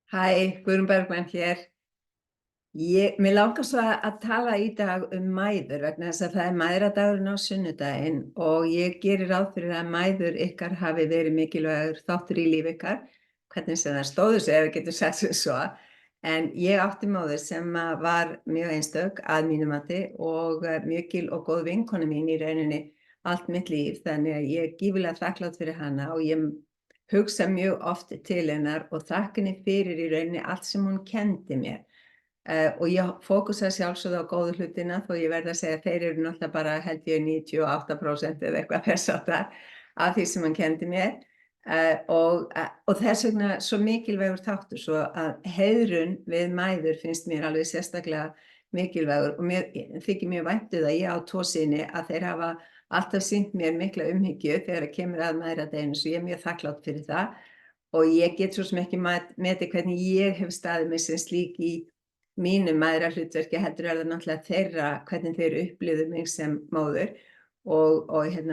Hæ, Guðrún Bergmann hér. Mér langar svo að tala í dag mæður vegna þess að það er mæðradagurinn á sunnudaginn og ég geri ráð fyrir að mæður ykkar hafi verið mikilvægur þáttur í lífi ykkar, hvernig sem það stóðu sig ef við getum sagt sem svo. En ég átti móður sem var mjög einstök að mínu mati og mikil og góð vinkona mín í rauninni allt mitt líf, þannig að ég er gífurlega þakklát fyrir hana og ég hugsa mjög oft til hennar og þakka henni fyrir í rauninni allt sem hún kenndi mér. Og ég fókusa sjálfsögðu á góðu hlutina þó ég verð að segja að þeir eru náttúrulega bara held ég 98% eða eitthvað þess áttar af því sem hann kenndi mér. Og þess vegna svo mikilvægur þáttur svo að heiðrun við mæður finnst mér alveg sérstaklega mikilvægur og mér þykir mjög vænt að ég á 2 syni að þeir hafa alltaf sýnt mér mikla umhyggju þegar kemur að mæðradeginu svo ég er mjög þakklát fyrir það og ég get svo sem ekki metið hvernig ég hef staðið mig sem slík í mínu mæðrahlutverki heldur er það náttúrulega þeirra hvernig þeir upplifðu mig sem móður og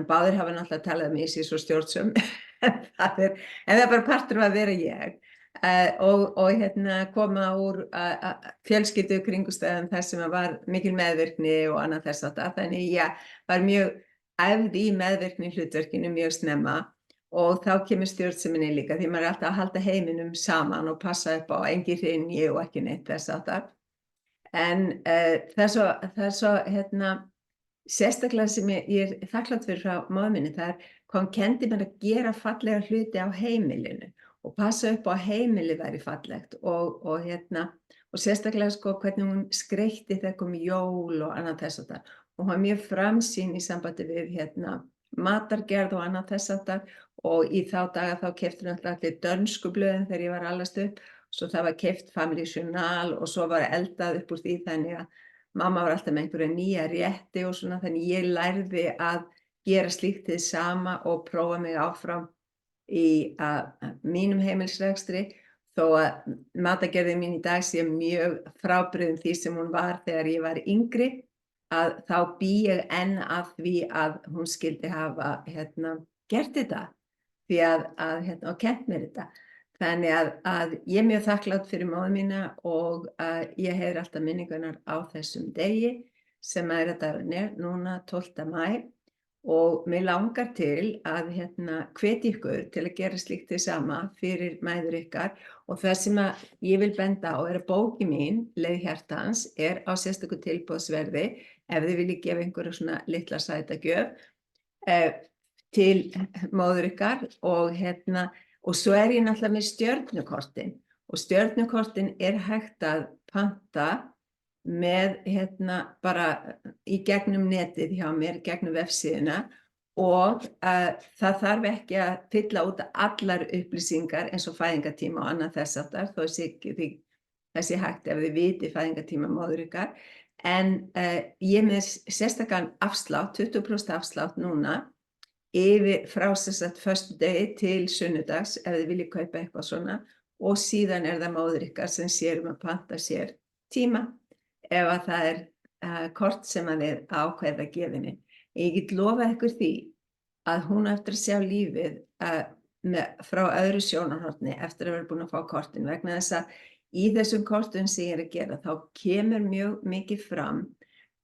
báðir hafa náttúrulega talað um mig sér svo stjórnsöm en það er bara partur af að vera ég og koma úr fjölskyldu kringumstæðum þar sem var mikil meðvirkni og annað þess áttar þannig ég var mjög æfð í meðvirkni hlutverkinu mjög snemma og þá kemur stjórnseminni líka því maður er alltaf að halda heiminum saman og passa upp á engin hrynji og ekki neitt þess áttar. En það er svo sérstaklega sem ég er þakklát fyrir frá móður minni, það er hvað hún kenndi mér að gera fallega hluti á heimilinu og passa upp á að heimilið væri fallegt og sérstaklega sko hvernig hún skreytti þegar kom jól og annað þess áttar. Og hún var mjög framsýn í sambandi við matargerð og annað þess áttar og í þá daga þá keypti náttúrulega allir dönsku blöðin þegar ég var að alast upp svo það var keypt Family Journal og svo var eldað upp úr því þannig að mamma var alltaf með einhverja nýja rétti og svona þannig ég lærði að gera slíkt hið sama og prófa mig áfram í mínum heimilisrekstri þó að matargerðin mín í dag sé mjög frábrugðin því sem hún var þegar ég var yngri að þá bý ég enn að því að hún skyldi hafa gert þetta því og kennt mér þetta. Þannig að ég er mjög þakklát fyrir móður mína og ég heiðri alltaf minningarnar á þessum degi sem mæðradagurinn er núna 12. maí og mig langar til að hvetja ykkur til að gera slíkt hið sama fyrir mæður ykkar og það sem að ég vil benda á er að bókin mín, Leið hjartans, er á sérstöku tilboðsverði ef þið viljið gefa einhverja svona litla sætagjöf til móður ykkar og svo er ég náttúrulega með stjörnukortin og stjörnukortin er hægt að panta með bara í gegnum netið hjá mér, gegnum vefsíðuna og það þarf ekki að fylla út allar upplýsingar eins og fæðingartíma og annað þess áttar þó þessi hægt ef þið viti fæðingartíma móður ykkar en ég er með sérstakann afslátt, 20% afslátt núna frá föstudegi til sunnudags ef þið viljið kaupa eitthvað svona og síðan er það móður ykkar sem sér að panta sér tíma ef að það er kort sem að þið ákveða að gefa henni. Ég get lofað ykkur því að hún eftir að sjá lífið frá öðru sjónarhorni eftir að vera búin að fá kortin vegna þess að í þessum kortum sem ég er að gera þá kemur mjög mikið fram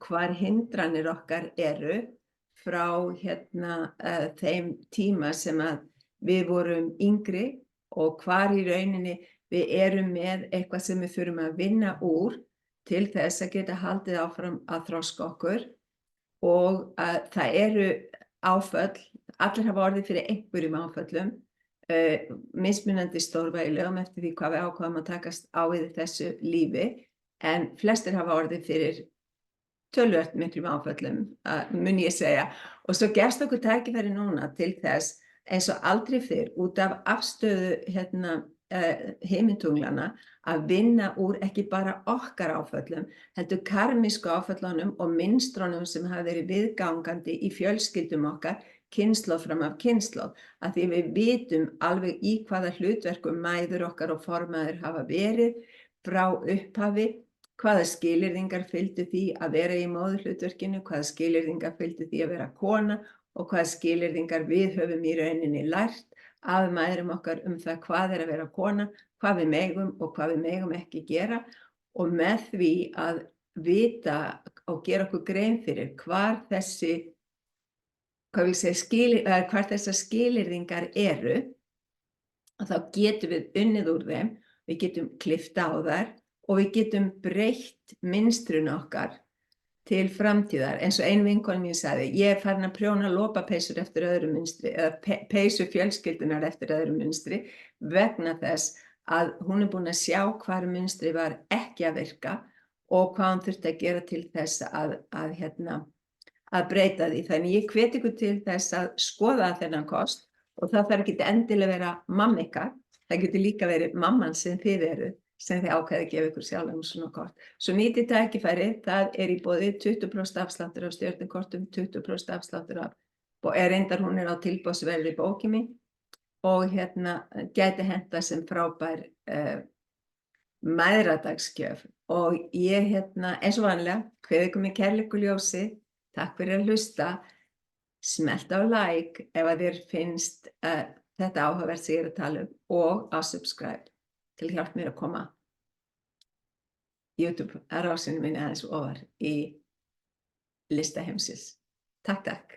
hvar hindranir okkar eru frá þeim tíma sem að við vorum yngri og hvar í rauninni við erum með eitthvað sem við þurfum að vinna úr til þess að geta haldið áfram að þroska okkur og það eru áföll, allir hafa orðið fyrir einhverjum áföllum, mismunandi stórvægilegum eftir því hvað við ákváðum að takast á við þessu lífi en flestir hafa orðið fyrir töluvert miklum áföllum, mun ég segja og svo gefst okkur tækifæri núna til þess eins og aldrei fyrr út af afstöðu himintunglana að vinna úr ekki bara okkar áföllum, heldur karmísku áföllunum og mynstrunum sem hafa verið viðgangandi í fjölskyldum okkar, kynslóð fram af kynslóð, að því við vitum alveg í hvaða hlutverkum mæður okkar og formæður hafa verið frá upphafi, hvaða skilyrðingar fylgdu því að vera í móðurhlutverkinu, hvaða skilyrðingar fylgdu því að vera kona og hvaða skilyrðingar við höfum í rauninni lært að mæðrum okkar það hvað að vera kona, hvað við megum og hvað við megum ekki gera og með því að vita og gera okkur grein fyrir hvar þessar skilyrðingar eru, að þá getum við unnið úr þeim, við getum klippt á þær og við getum breytt mynstrinu okkar til framtíðar. Eins og ein vinkona mín sagði, ég farin að prjóna lopapeysur eftir öðru mynstri eða peysur fjölskyldunar eftir öðru mynstri vegna þess að hún búin að sjá hvar mynstri var ekki að virka og hvað hún þurfti að gera til þess að breyta því. Þannig ég hvet ykkur til þess að skoða þennan kost og það þarf ekki endilega vera mamma ykkar, það getur líka verið mamman sem þið eruð sem þið ákveðið að gefa ykkur sjálfum svona kort. Svo nýtið tækifæri, það í boði 20% afsláttur af stjörnukortum, 20% afsláttur af, og reyndar hún á tilboðsverði bókin mín og gæti henta sem frábær mæðradagskjöf. Og ég eins og vanlega, kveð ykkur með kærleiku ljósi, takk fyrir að hlusta, smelt á like ef að þér finnst þetta áhugavert sem ég að tala og á subscribe. Til að hjálpa mér að koma YouTube-rásinu minni aðeins ofar í lista heimsins. Takk.